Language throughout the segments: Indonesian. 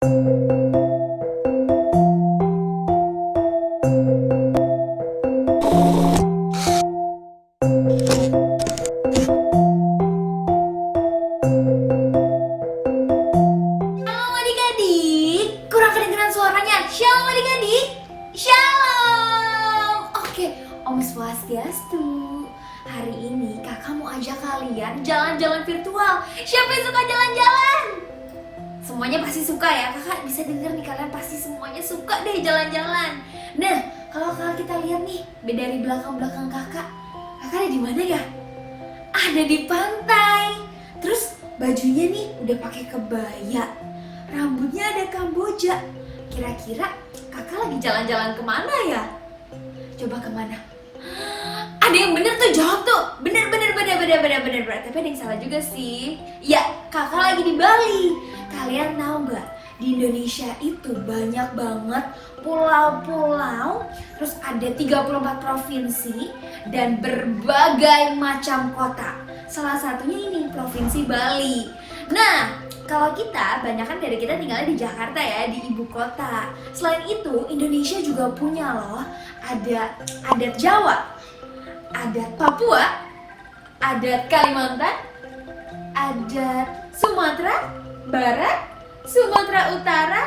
Shalom adik-adik, kurang kedengeran suaranya. Shalom adik-adik, shalom. Oke, Om Swastiastu. Hari ini kakak mau ajak kalian jalan-jalan virtual. Siapa yang suka jalan-jalan? Semuanya pasti suka ya, kakak bisa denger nih, kalian pasti semuanya suka deh jalan-jalan. Nah, kalau kita lihat nih, dari belakang-belakang kakak ada di mana ya? Ada di pantai. Terus bajunya nih udah pakai kebaya, rambutnya ada kamboja. Kira-kira kakak lagi jalan-jalan kemana ya? Coba kemana? Ada yang bener tuh, jawab tuh. Bener. Tapi ada yang salah juga sih. Ya, kakak lagi di Bali. Kalian tahu nggak? Di Indonesia itu banyak banget pulau-pulau. Terus ada 34 provinsi dan berbagai macam kota. Salah satunya ini Provinsi Bali. Nah, kalau kita, banyak dari kita tinggalnya di Jakarta ya, di ibu kota. Selain itu, Indonesia juga punya loh, ada adat Jawa, adat Papua, adat Kalimantan, adat Sumatera Barat, Sumatera Utara,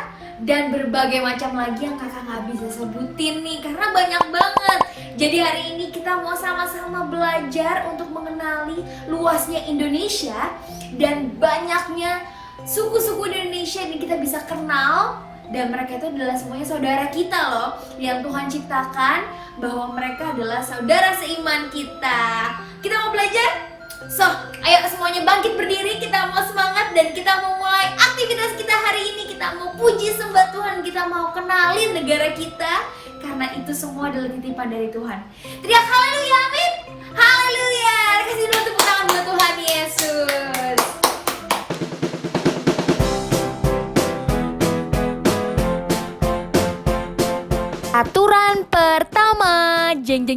dan berbagai macam lagi yang kakak nggak bisa sebutin nih karena banyak banget. Jadi hari ini kita mau sama-sama belajar untuk mengenali luasnya Indonesia dan banyaknya suku-suku di Indonesia yang kita bisa kenal. Dan mereka itu adalah semuanya saudara kita loh, yang Tuhan ciptakan, bahwa mereka adalah saudara seiman kita. Kita mau belajar? So, ayo semuanya bangkit berdiri, kita mau semangat dan kita mau mulai aktivitas kita hari ini. Kita mau puji sembah Tuhan, kita mau kenalin negara kita, karena itu semua adalah titipan dari Tuhan. Teriak haleluya, amin. Haleluya. Kasih dulu tepuk tangan buat Tuhan Yesus. Aturan pertama, jeng.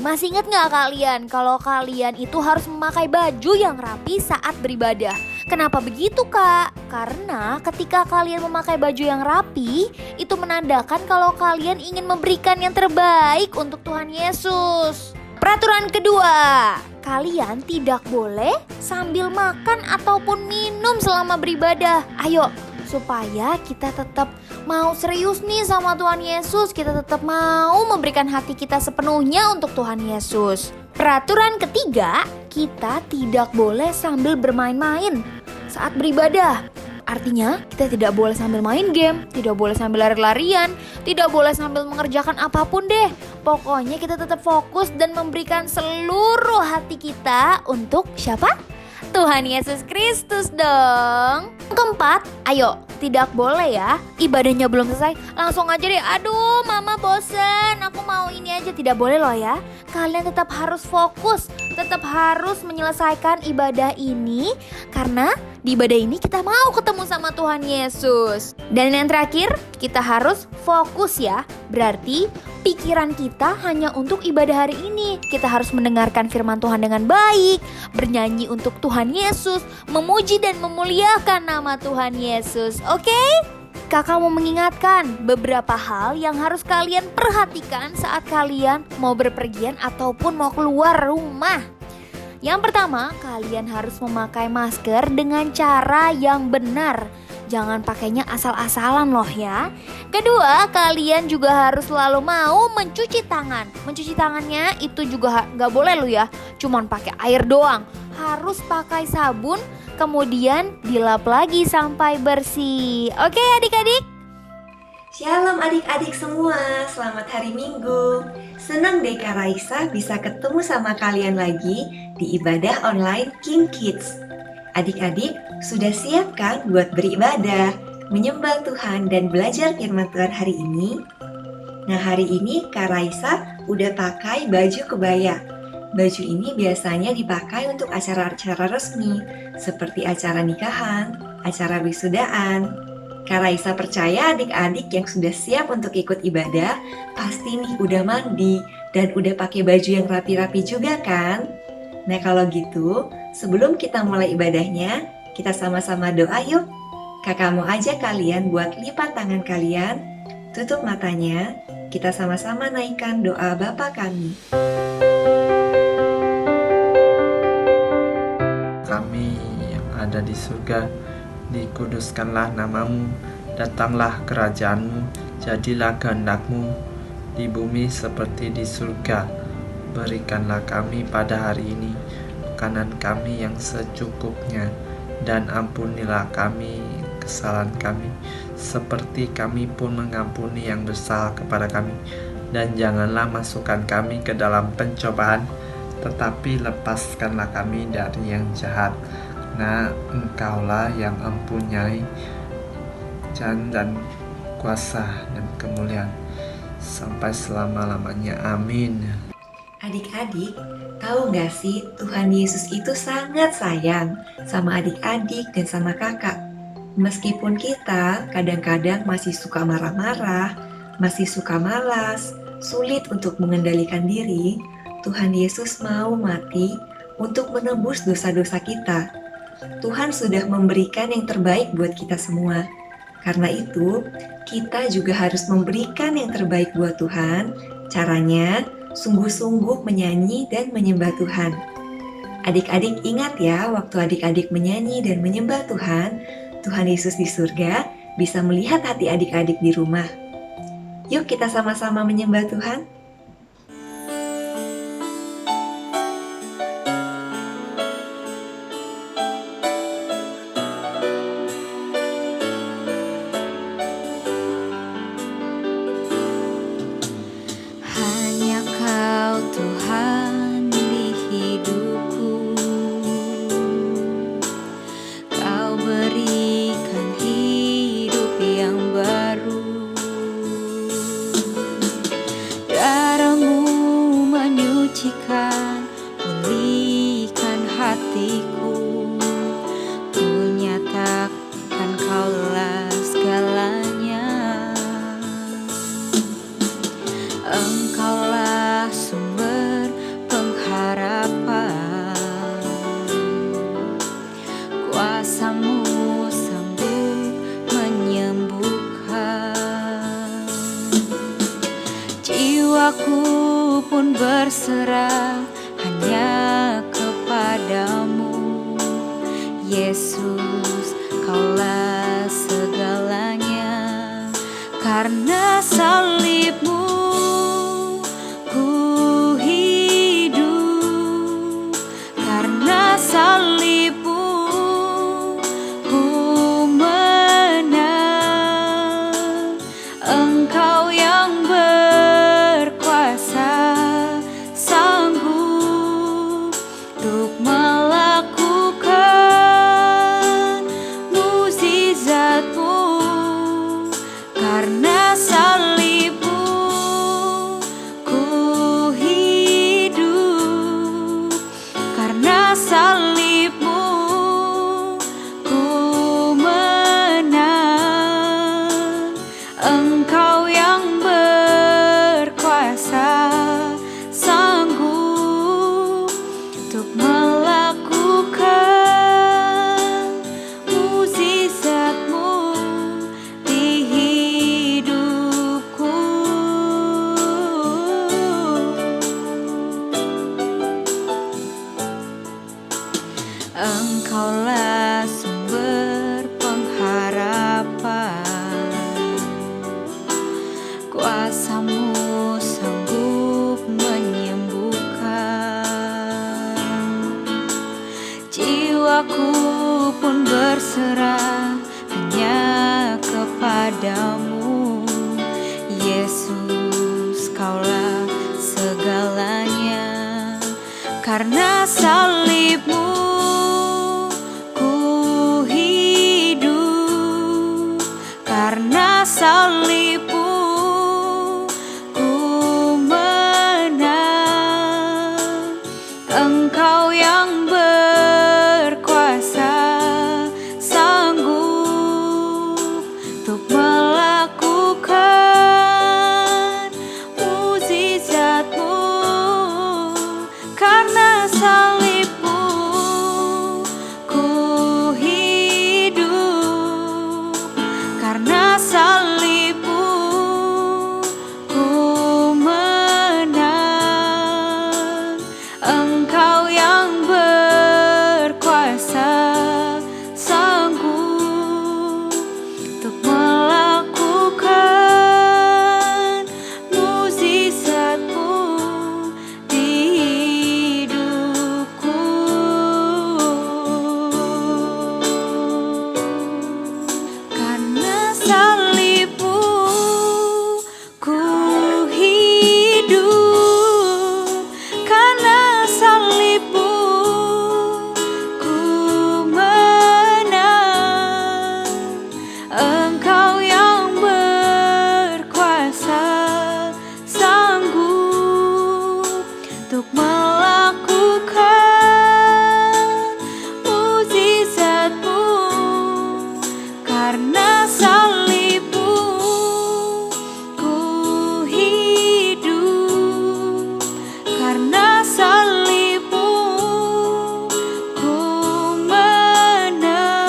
Masih ingat nggak kalian kalau kalian itu harus memakai baju yang rapi saat beribadah? Kenapa begitu kak? Karena ketika kalian memakai baju yang rapi, itu menandakan kalau kalian ingin memberikan yang terbaik untuk Tuhan Yesus. Peraturan kedua, kalian tidak boleh sambil makan ataupun minum selama beribadah. Ayo, supaya kita tetap mau serius nih sama Tuhan Yesus, kita tetap mau memberikan hati kita sepenuhnya untuk Tuhan Yesus. Peraturan ketiga, kita tidak boleh sambil bermain-main saat beribadah. Artinya, kita tidak boleh sambil main game, tidak boleh sambil lari-larian, tidak boleh sambil mengerjakan apapun deh. Pokoknya kita tetap fokus dan memberikan seluruh hati kita untuk siapa? Tuhan Yesus Kristus dong. Keempat, ayo, tidak boleh ya, ibadahnya belum selesai langsung aja deh, aduh mama bosen, aku mau ini aja. Tidak boleh loh ya. Kalian tetap harus fokus, tetap harus menyelesaikan ibadah ini, karena di ibadah ini kita mau ketemu sama Tuhan Yesus. Dan yang terakhir, kita harus fokus ya. Berarti pikiran kita hanya untuk ibadah hari ini. Kita harus mendengarkan firman Tuhan dengan baik, bernyanyi untuk Tuhan Yesus, memuji dan memuliakan nama Tuhan Yesus. Oke? Kakak mau mengingatkan beberapa hal yang harus kalian perhatikan saat kalian mau berpergian ataupun mau keluar rumah. Yang pertama, kalian harus memakai masker dengan cara yang benar. Jangan pakainya asal-asalan loh ya. Kedua, kalian juga harus selalu mau mencuci tangan. Mencuci tangannya itu juga gak boleh loh ya, cuman pakai air doang. Harus pakai sabun, kemudian dilap lagi sampai bersih. Oke adik-adik? Shalom adik-adik semua, selamat hari Minggu. Senang deh Kak Raisa bisa ketemu sama kalian lagi di ibadah online King Kids. Adik-adik sudah siap kan buat beribadah, menyembah Tuhan dan belajar firman Tuhan hari ini? Nah hari ini Kak Raisa udah pakai baju kebaya. Baju ini biasanya dipakai untuk acara-acara resmi seperti acara nikahan, acara wisudaan. Kak Raisa percaya adik-adik yang sudah siap untuk ikut ibadah pasti nih udah mandi dan udah pakai baju yang rapi-rapi juga kan? Nah kalau gitu, sebelum kita mulai ibadahnya, kita sama-sama doa yuk. Kakak mau ajak kalian buat lipat tangan kalian, tutup matanya, kita sama-sama naikkan doa Bapa kami. Kami yang ada di surga, dikuduskanlah namamu, datanglah kerajaanmu, jadilah kehendak-mu di bumi seperti di surga. Berikanlah kami pada hari ini makanan kami yang secukupnya, dan ampunilah kami kesalahan kami, seperti kami pun mengampuni yang bersalah kepada kami. Dan janganlah masukkan kami ke dalam pencobaan, tetapi lepaskanlah kami dari yang jahat. Nah, Engkaulah yang mempunyai kerajaan dan kuasa dan kemuliaan sampai selama-lamanya. Amin. Adik-adik, tahu nggak sih Tuhan Yesus itu sangat sayang sama adik-adik dan sama kakak. Meskipun kita kadang-kadang masih suka marah-marah, masih suka malas, sulit untuk mengendalikan diri, Tuhan Yesus mau mati untuk menebus dosa-dosa kita. Tuhan sudah memberikan yang terbaik buat kita semua. Karena itu, kita juga harus memberikan yang terbaik buat Tuhan. Caranya, sungguh-sungguh menyanyi dan menyembah Tuhan. Adik-adik ingat ya, waktu adik-adik menyanyi dan menyembah Tuhan, Tuhan Yesus di surga bisa melihat hati adik-adik di rumah. Yuk kita sama-sama menyembah Tuhan. Hanya Kau Tuhan di hidupku, Kau berikan hidup yang baru. Darah-Mu menyucikan, pulihkan hatiku. Ku nyatakan Kaulah segalanya. Engkaulah sumber pengharapan, kuasa-Mu sanggup menyembuhkan. Jiwaku pun berserah hanya kepadamu, Yesus, Kaulah segalanya. Karena salib-Mu ku hidup, karena salib-Mu ku menang. Engkau yang berkuasa, sanggup untuk melakukan mukjizat-Mu. Karena salib-Mu ku hidup, karena salib-Mu ku menang. Engkau yang berkuasa, sanggup untuk melakukan mukjizat-Mu di hidupku. Engkaulah sumber pengharapan, kuasa-Mu sanggup menyembuhkan. Jiwaku pun berserah hanya kepadamu, Yesus, Kaulah segalanya. Karena salib-Mu ku hidup, karena salib-Mu ku menang. Engkau yang berkuasa, sanggup untuk melakukan mukjizat-Mu. Karena salib-Mu ku hidup, Engkau yang berkuasa, sanggup untuk melakukan mukjizat-Mu. Karena salib-Mu ku hidup, karena salib-Mu ku menang.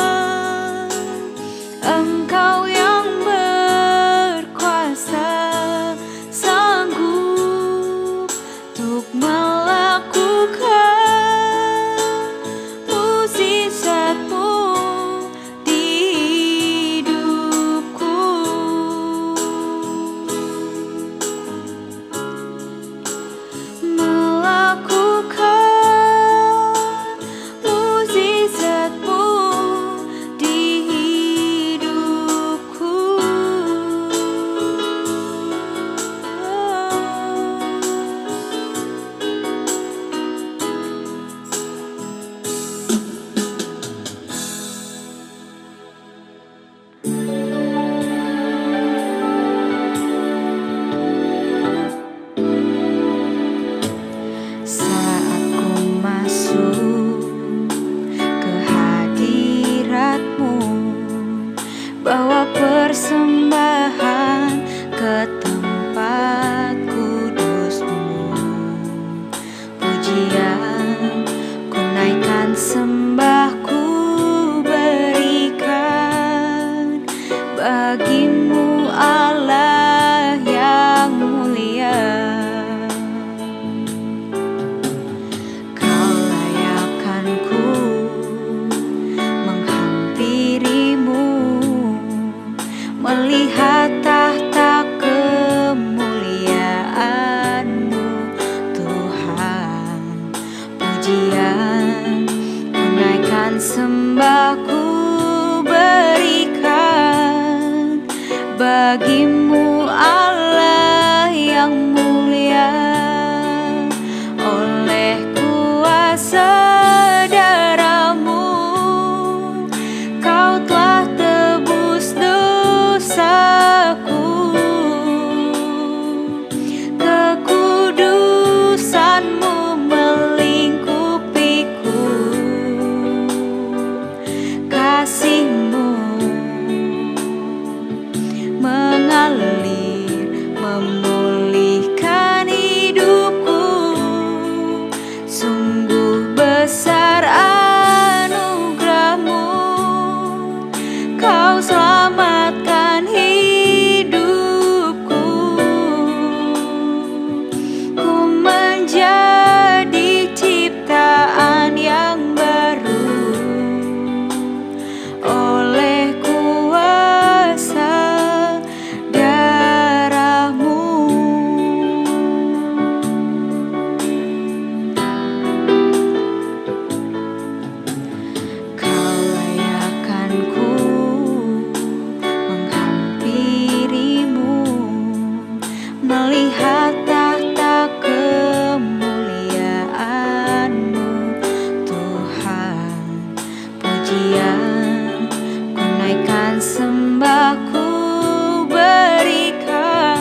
Engkau yang berkuasa, sanggup untuk melakukan mukjizat-Mu di hidupku. Melakukan mukjizat-Mu di hidupku. Saat ku masuk ke hadirat-Mu, bawa persembahan ke tempat kudus-Mu. Pujian ku naikkan, sembah ku berikan bagi-Mu Allah yang mulia. Kau layakkanku menghampiri-Mu, melihat tahta kemuliaan-Mu, Tuhan. Pujian ku naikkan, sembah ku berikan bagi-Mu Allah yang mulia. Oleh kuasa darah-Mu, Kau telah tebus dosaku. Kekudusan-Mu melingkupiku, kasih-Mu mengalir, memulihkan hidupku. Sungguh besar anugerah-Mu, Kau selamatkan hidupku. Ku menjadi ciptaan yang baru oleh kuasa darah-Mu. Kau layakkanku menghampiri-Mu, melihat tahta kemuliaan-Mu, Tuhan. Pujian ku naikkan, sembah ku berikan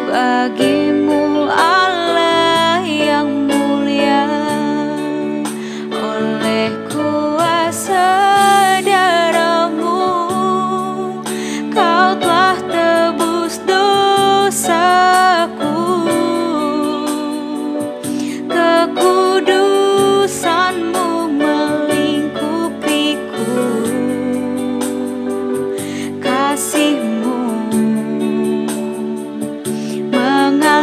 bagi-Mu Allah yang mulia. Oleh kuasa darah-Mu, Kau telah tebus dosaku. Kekudusan-Mu melingkupiku, kasih-Mu mengalir,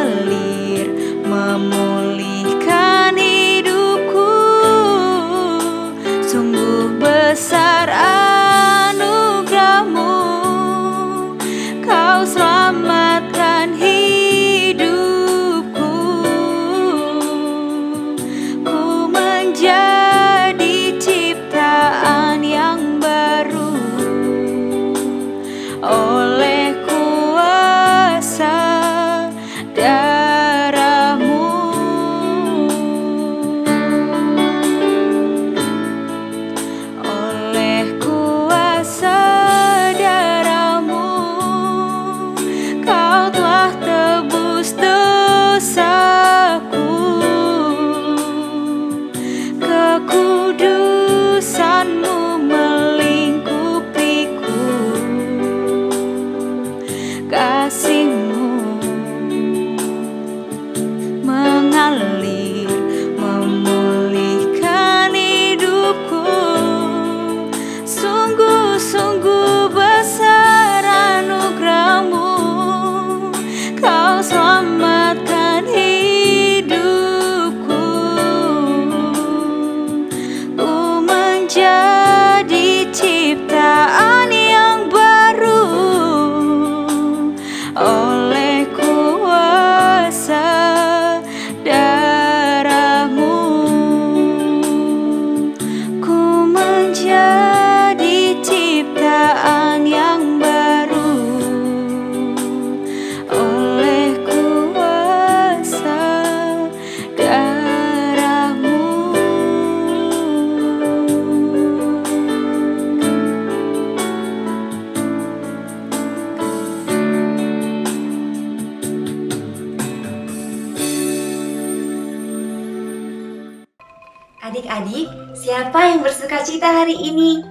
Adik-adik, siapa yang bersuka cita hari ini?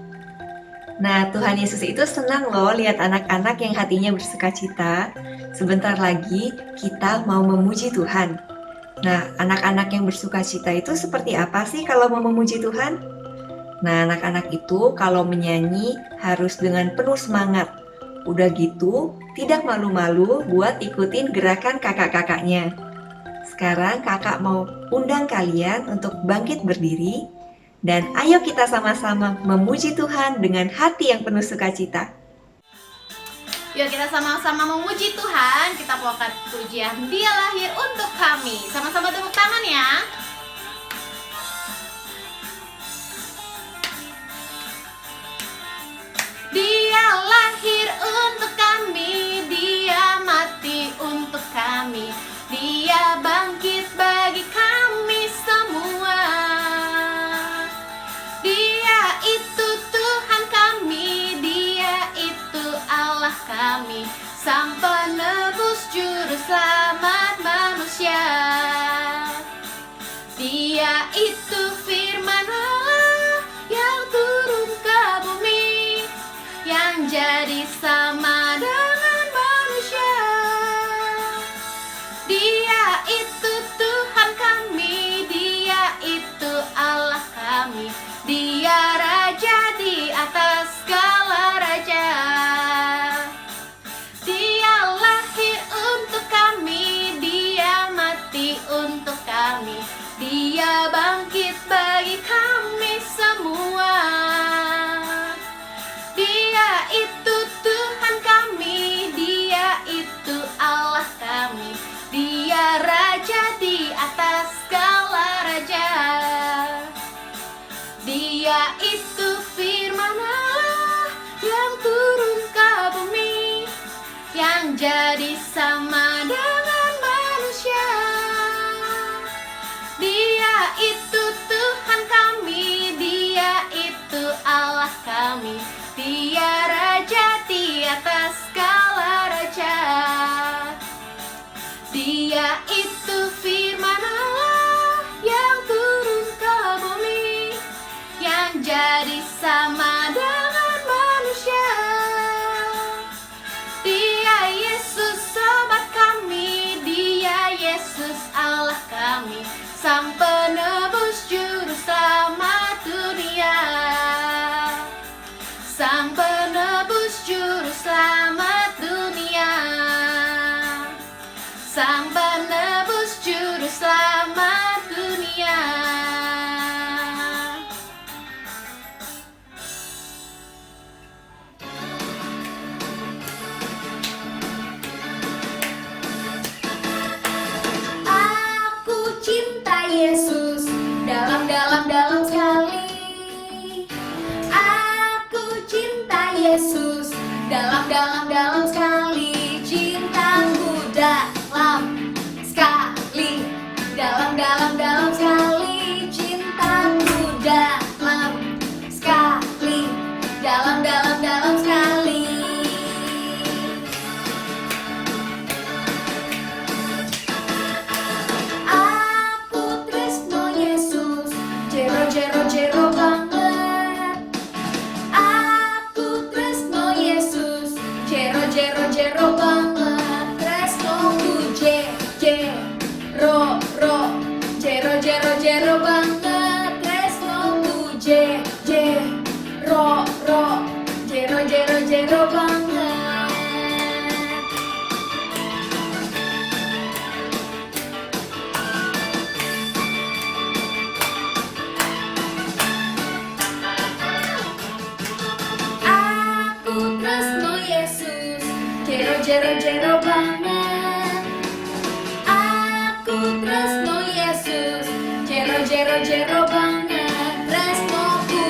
Nah, Tuhan Yesus itu senang loh lihat anak-anak yang hatinya bersuka cita. Sebentar lagi kita mau memuji Tuhan. Nah, anak-anak yang bersuka cita itu seperti apa sih kalau mau memuji Tuhan? Nah, anak-anak itu kalau menyanyi harus dengan penuh semangat. Udah gitu, tidak malu-malu buat ikutin gerakan kakak-kakaknya. Sekarang kakak mau undang kalian untuk bangkit berdiri. Dan ayo kita sama-sama memuji Tuhan dengan hati yang penuh sukacita. Yuk kita sama-sama memuji Tuhan. Kita bawakan pujian Dia lahir untuk kami. Sama-sama tepuk tangan ya. Dia lahir untuk kami, Dia mati untuk kami, Dia bangkit bagi kami semua. Dia itu Tuhan kami, Dia itu Allah kami, Sang penebus juru selamat manusia. Dia itu firman Allah yang turun ke bumi, yang jadi sama dengan manusia. Dia itu Tuhan kami, Dia itu Allah kami, Dia Raja di atas segala raja. Dia lahir untuk kami, Dia mati untuk kami, Dia bangkit bagi kami semua. Dia itu Tuhan kami, Dia itu Allah kami, Dia Raja di atas segala raja. Dia itu firman Allah yang turun ke bumi, yang jadi sama dengan manusia. Dia itu Tuhan kami, Dia itu Allah kami, Dia Raja di atas segala raja. Dia itu firman Allah yang turun ke bumi, yang jadi sama dengan manusia. Dia Yesus sobat kami, Dia Yesus Allah kami, Sang penebus juru selamat dunia, Sang penebus juru selamat dunia, Sang penebus juru selamat dunia. Aku cinta Yesus dalam sekali. Aku cinta Yesus dalam sekali. Cintaku dalam sekali, dalam sekali. Cintaku dalam sekali, dalam sekali. Aku tresno Yesus, jero banget. Aku tresno Yesus, jero banget. Tresnoku jero banget. Tresnoku jero banget. Aku tresno Yesus, jero banget. Aku tresno Yesus, jero banget. Tresnoku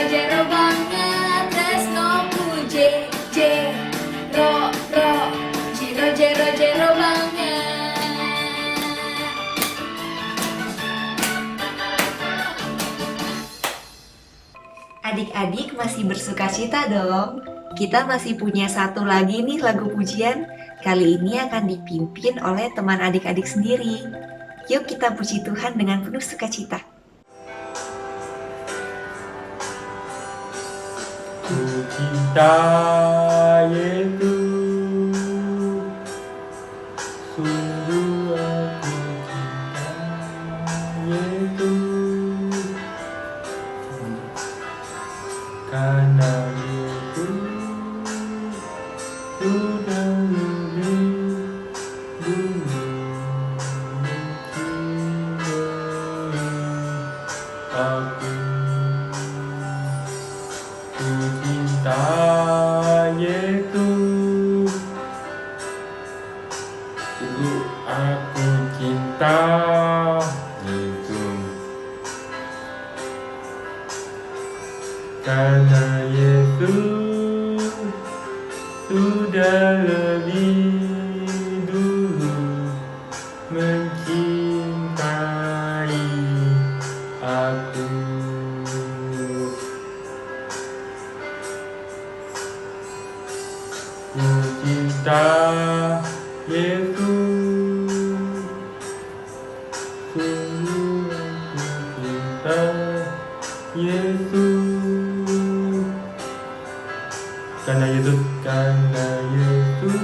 jero banget. Tresnoku jero banget. Adik-adik masih bersuka cita dong. Kita masih punya satu lagi nih lagu pujian. Kali ini akan dipimpin oleh teman adik-adik sendiri. Yuk kita puji Tuhan dengan penuh sukacita. Ku cinta Yesus, sungguh aku cinta Yesus, karena Yesus sudah lebih dulu mencintai aku. Ku cinta Yesus, sungguh aku cinta Yesus, karena Yesus sudah lebih dulu mencintai aku. Ku cinta Yesus, sungguh aku cinta Yesus, karena Yesus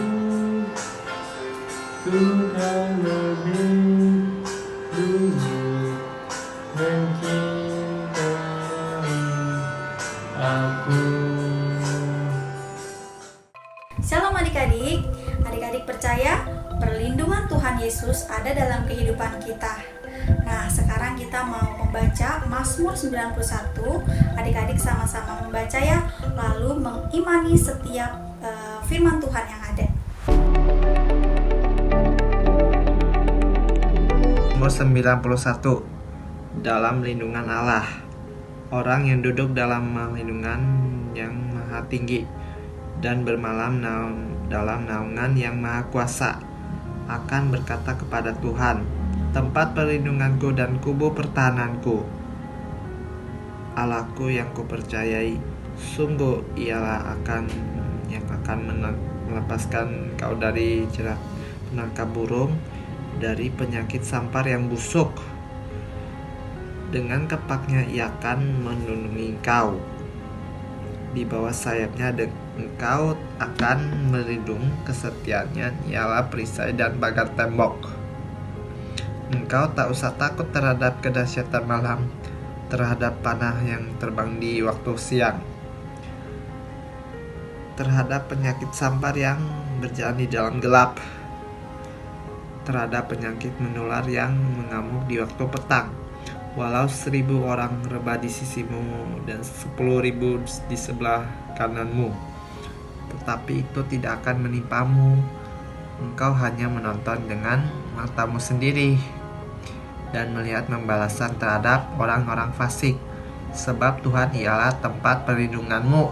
sudah lebih dulu mencintai aku. Shalom adik-adik, adik-adik percaya perlindungan Tuhan Yesus ada dalam kehidupan kita. Nah, sekarang kita mau membaca Mazmur 91. Adik-adik sama-sama membaca ya, lalu mengimani setiap firman Tuhan yang ada. Mazmur 91. Dalam lindungan Allah. Orang yang duduk dalam lindungan yang maha tinggi dan bermalam dalam naungan yang maha kuasa akan berkata kepada Tuhan, tempat perlindunganku dan kubu pertahananku, Allahku yang kupercayai, sungguh ialah yang akan melepaskan kau dari jerat penangkap burung, dari penyakit sampar yang busuk. Dengan kepaknya ia akan melindungi engkau. Di bawah sayapnya engkau akan melindung, kesetiaannya ialah perisai dan pagar tembok. Engkau tak usah takut terhadap kedahsyatan malam, terhadap panah yang terbang di waktu siang, terhadap penyakit sampar yang berjalan di dalam gelap, terhadap penyakit menular yang mengamuk di waktu petang. Walau 1.000 orang rebah di sisimu dan 10.000 di sebelah kananmu, tetapi itu tidak akan menimpamu. Engkau hanya menonton dengan matamu sendiri dan melihat pembalasan terhadap orang-orang fasik. Sebab Tuhan ialah tempat perlindunganmu,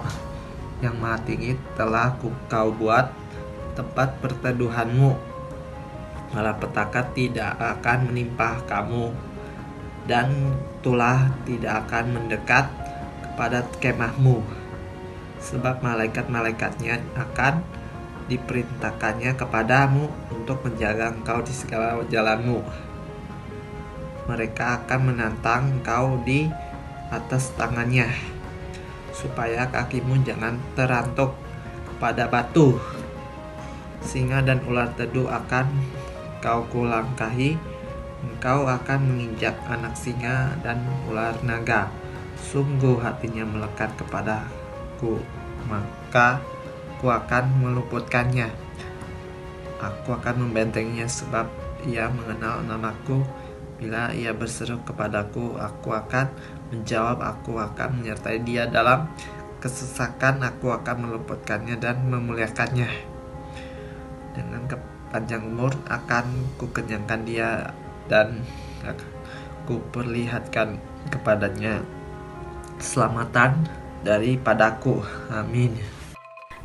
yang maha tinggi telah kau buat tempat perteduhanmu. Malapetaka tidak akan menimpa kamu, dan tulah tidak akan mendekat kepada kemahmu. Sebab malaikat-malaikatnya akan diperintahkannya kepadamu untuk menjaga engkau di segala jalanmu. Mereka akan menantang engkau di atas tangannya, supaya kakimu jangan terantuk kepada batu. Singa dan ular tedu akan kau kulangkahi, engkau akan menginjak anak singa dan ular naga. Sungguh hatinya melekat kepadaku, maka aku akan meluputkannya. Aku akan membentenginya, sebab ia mengenal namaku. Bila ia berseru kepadaku, aku akan menjawab. Aku akan menyertai dia dalam kesesakan. Aku akan meluputkannya dan memuliakannya. Dengan panjang umur akan kukenyangkan dia, dan ku perlihatkan kepadanya keselamatan daripadaku. Amin.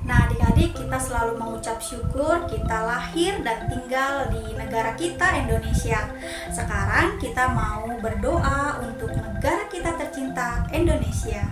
Nah adik-adik, kita selalu mengucap syukur kita lahir dan tinggal di negara kita Indonesia. Sekarang kita mau berdoa untuk negara kita tercinta Indonesia.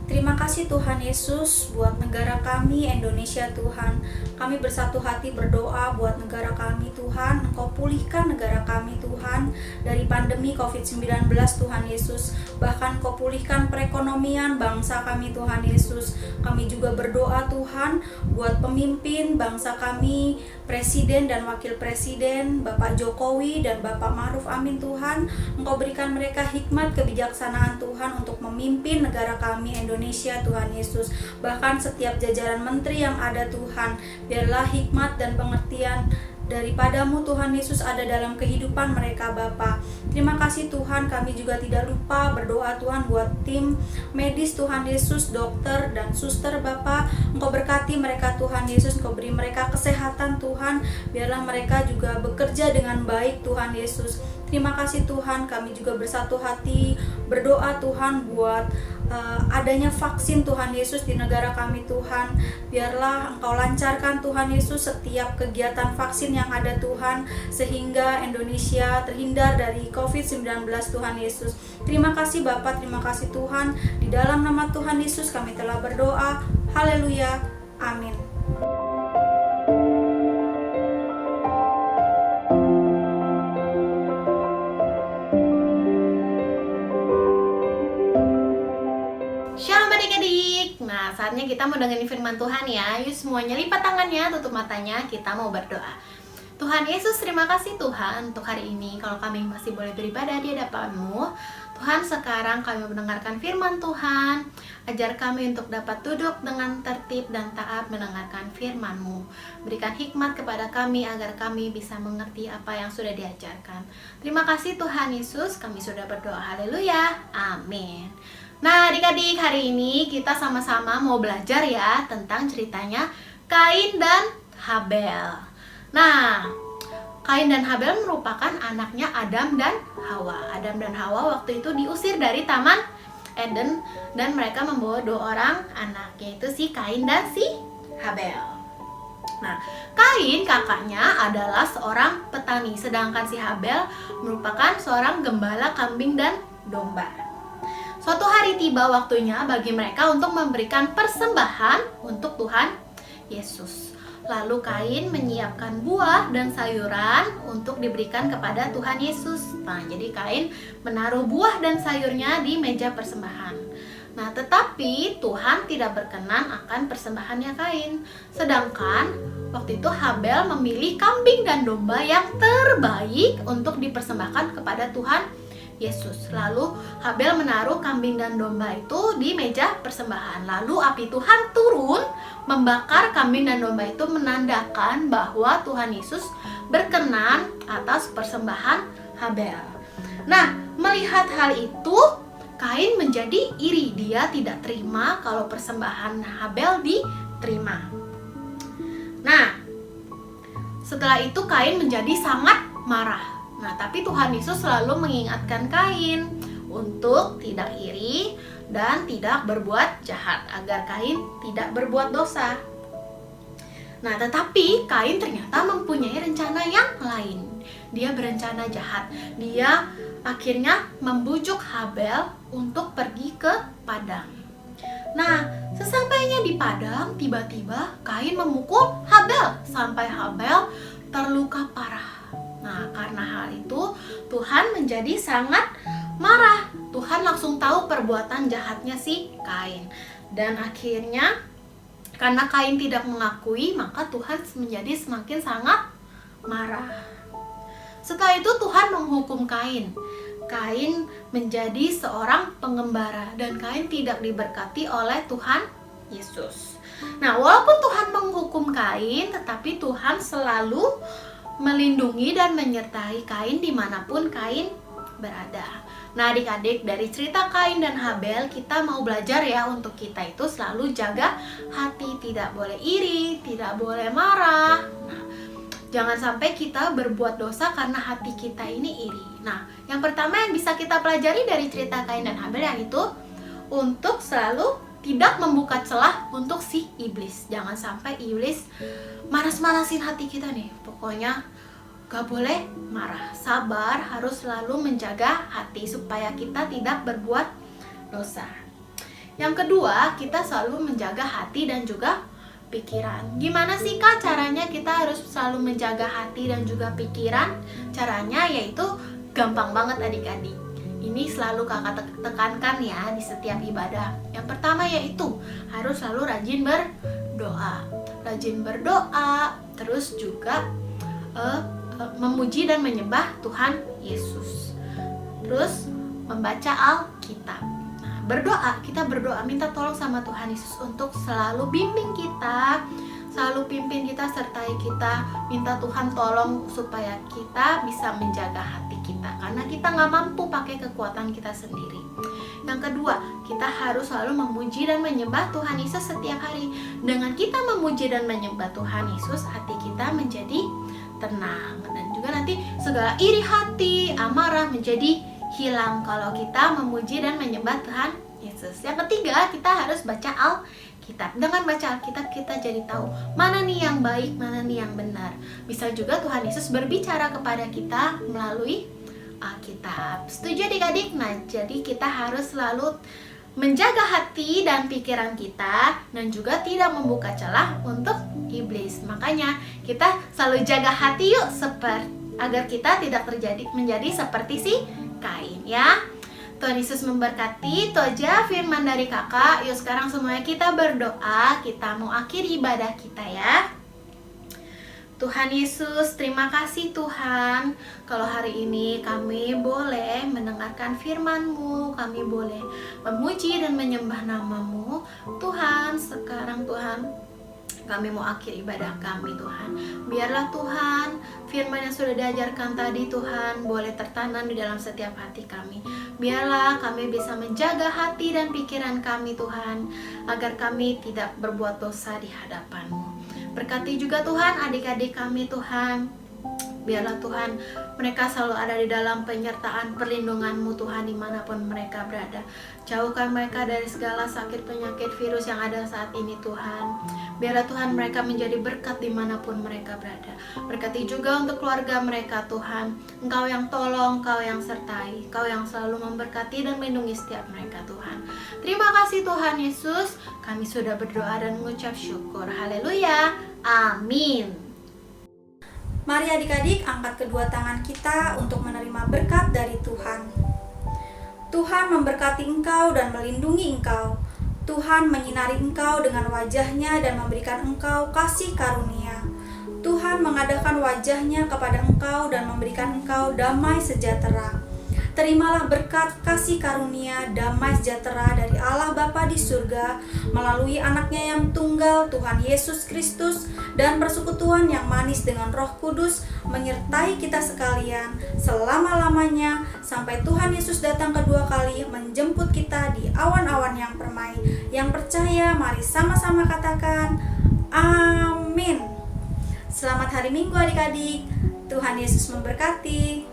Terima kasih kasih Tuhan Yesus buat negara kami Indonesia Tuhan. Kami bersatu hati berdoa buat negara kami Tuhan. Engkau pulihkan negara kami Tuhan dari pandemi COVID-19 Tuhan Yesus. Bahkan Engkau pulihkan perekonomian bangsa kami Tuhan Yesus. Kami juga berdoa Tuhan buat pemimpin bangsa kami, Presiden dan Wakil Presiden, Bapak Jokowi dan Bapak Ma'ruf Amin Tuhan. Engkau berikan mereka hikmat kebijaksanaan Tuhan untuk memimpin negara kami Indonesia Tuhan Yesus. Bahkan setiap jajaran menteri yang ada Tuhan, biarlah hikmat dan pengertian daripadamu Tuhan Yesus ada dalam kehidupan mereka Bapa. Terima kasih Tuhan, kami juga tidak lupa berdoa Tuhan buat tim medis Tuhan Yesus, dokter dan suster Bapa. Engkau berkati mereka Tuhan Yesus, Engkau beri mereka kesehatan Tuhan, biarlah mereka juga bekerja dengan baik Tuhan Yesus. Terima kasih Tuhan, kami juga bersatu hati berdoa Tuhan buat adanya vaksin Tuhan Yesus di negara kami Tuhan. Biarlah Engkau lancarkan Tuhan Yesus setiap kegiatan vaksin yang ada Tuhan, sehingga Indonesia terhindar dari COVID-19 Tuhan Yesus. Terima kasih Bapa, terima kasih Tuhan. Di dalam nama Tuhan Yesus kami telah berdoa. Haleluya. Amin. Shalom adik-adik. Nah, saatnya kita mau dengerin firman Tuhan ya. Yuk semuanya lipat tangannya, tutup matanya, kita mau berdoa. Tuhan Yesus, terima kasih Tuhan untuk hari ini. Kalau kami masih boleh beribadah di hadapan-Mu, Tuhan, sekarang kami mendengarkan firman Tuhan. Ajar kami untuk dapat duduk dengan tertib dan taat mendengarkan firman-Mu. Berikan hikmat kepada kami agar kami bisa mengerti apa yang sudah diajarkan. Terima kasih Tuhan Yesus, kami sudah berdoa. Haleluya. Amin. Nah, adik-adik, hari ini kita sama-sama mau belajar ya tentang ceritanya Kain dan Habel. Nah, Kain dan Habel merupakan anaknya Adam dan Hawa. Adam dan Hawa waktu itu diusir dari Taman Eden dan mereka membawa 2 orang anak, yaitu si Kain dan si Habel. Nah, Kain kakaknya adalah seorang petani, sedangkan si Habel merupakan seorang gembala kambing dan domba. Suatu hari tiba waktunya bagi mereka untuk memberikan persembahan untuk Tuhan Yesus. Lalu Kain menyiapkan buah dan sayuran untuk diberikan kepada Tuhan Yesus. Nah, jadi Kain menaruh buah dan sayurnya di meja persembahan. Nah, tetapi Tuhan tidak berkenan akan persembahannya Kain. Sedangkan waktu itu Habel memilih kambing dan domba yang terbaik untuk dipersembahkan kepada Tuhan Yesus. Lalu Habel menaruh kambing dan domba itu di meja persembahan. Lalu api Tuhan turun membakar kambing dan domba itu, menandakan bahwa Tuhan Yesus berkenan atas persembahan Habel. Nah, melihat hal itu, Kain menjadi iri. Dia tidak terima kalau persembahan Habel diterima. Nah, setelah itu Kain menjadi sangat marah. Nah, tapi Tuhan Yesus selalu mengingatkan Kain untuk tidak iri dan tidak berbuat jahat, agar Kain tidak berbuat dosa. Nah, tetapi Kain ternyata mempunyai rencana yang lain. Dia berencana jahat. Dia akhirnya membujuk Habel untuk pergi ke padang. Nah, sesampainya di padang, tiba-tiba Kain memukul Habel sampai Habel terluka parah. Nah, karena hal itu Tuhan menjadi sangat marah. Tuhan langsung tahu perbuatan jahatnya si Kain. Dan akhirnya karena Kain tidak mengakui, maka Tuhan menjadi semakin sangat marah. Setelah itu Tuhan menghukum Kain. Kain menjadi seorang pengembara dan Kain tidak diberkati oleh Tuhan Yesus. Nah, walaupun Tuhan menghukum Kain, tetapi Tuhan selalu melindungi dan menyertai Kain dimanapun Kain berada. Nah, adik-adik, dari cerita Kain dan Habel kita mau belajar ya untuk kita itu selalu jaga hati, tidak boleh iri, tidak boleh marah. Nah, jangan sampai kita berbuat dosa karena hati kita ini iri. Nah, yang pertama yang bisa kita pelajari dari cerita Kain dan Habel yaitu untuk selalu tidak membuka celah untuk si iblis. Jangan sampai iblis manas-manasin hati kita nih. Pokoknya gak boleh marah. Sabar, harus selalu menjaga hati supaya kita tidak berbuat dosa. Yang kedua, kita selalu menjaga hati dan juga pikiran. Gimana sih Kak caranya kita harus selalu menjaga hati dan juga pikiran? Caranya yaitu gampang banget adik-adik. Ini selalu kakak tekankan ya di setiap ibadah. Yang pertama yaitu harus selalu rajin berdoa. Rajin berdoa, terus juga memuji dan menyembah Tuhan Yesus. Terus membaca Alkitab. Nah, kita berdoa minta tolong sama Tuhan Yesus untuk selalu bimbing kita, selalu pimpin kita, sertai kita. Minta Tuhan tolong supaya kita bisa menjaga hati kita, karena kita nggak mampu pakai kekuatan kita sendiri. Yang kedua, kita harus selalu memuji dan menyembah Tuhan Yesus setiap hari. Dengan kita memuji dan menyembah Tuhan Yesus, hati kita menjadi tenang, dan juga nanti segala iri hati, amarah menjadi hilang kalau kita memuji dan menyembah Tuhan Yesus. Yang ketiga, kita harus baca Alkitab. Dengan baca Alkitab kita jadi tahu mana nih yang baik, mana nih yang benar. Bisa juga Tuhan Yesus berbicara kepada kita melalui Alkitab. Setuju adik-adik? Nah, jadi kita harus selalu menjaga hati dan pikiran kita, dan juga tidak membuka celah untuk iblis. Makanya kita selalu jaga hati yuk, agar kita tidak menjadi seperti si Kain ya. Tuhan Yesus memberkati. Itu aja firman dari kakak. Yuk sekarang semuanya kita berdoa. Kita mau akhiri ibadah kita ya. Tuhan Yesus, terima kasih Tuhan, kalau hari ini kami boleh mendengarkan firman-Mu, kami boleh memuji dan menyembah nama-Mu. Tuhan, sekarang Tuhan, kami mau akhir ibadah kami Tuhan. Biarlah Tuhan, firman yang sudah diajarkan tadi Tuhan, boleh tertanam di dalam setiap hati kami. Biarlah kami bisa menjaga hati dan pikiran kami Tuhan, agar kami tidak berbuat dosa di hadapan-Mu. Berkati juga Tuhan adik-adik kami Tuhan. Biarlah Tuhan mereka selalu ada di dalam penyertaan perlindungan-Mu Tuhan dimanapun mereka berada. Jauhkan mereka dari segala sakit penyakit virus yang ada saat ini Tuhan. Biarlah Tuhan mereka menjadi berkat dimanapun mereka berada. Berkati juga untuk keluarga mereka Tuhan. Engkau yang tolong, Engkau yang sertai, Engkau yang selalu memberkati dan melindungi setiap mereka Tuhan. Terima kasih Tuhan Yesus. Kami sudah berdoa dan mengucap syukur. Haleluya. Amin. Mari adik-adik angkat kedua tangan kita untuk menerima berkat dari Tuhan. Tuhan memberkati engkau dan melindungi engkau. Tuhan menyinari engkau dengan wajahnya dan memberikan engkau kasih karunia. Tuhan mengadakan wajahnya kepada engkau dan memberikan engkau damai sejahtera. Terimalah berkat kasih karunia damai sejahtera dari Allah Bapa di surga melalui anaknya yang tunggal Tuhan Yesus Kristus, dan persekutuan yang manis dengan Roh Kudus menyertai kita sekalian selama-lamanya sampai Tuhan Yesus datang kedua kali menjemput kita di awan-awan yang permai. Yang percaya mari sama-sama katakan amin. Selamat hari Minggu adik-adik. Tuhan Yesus memberkati.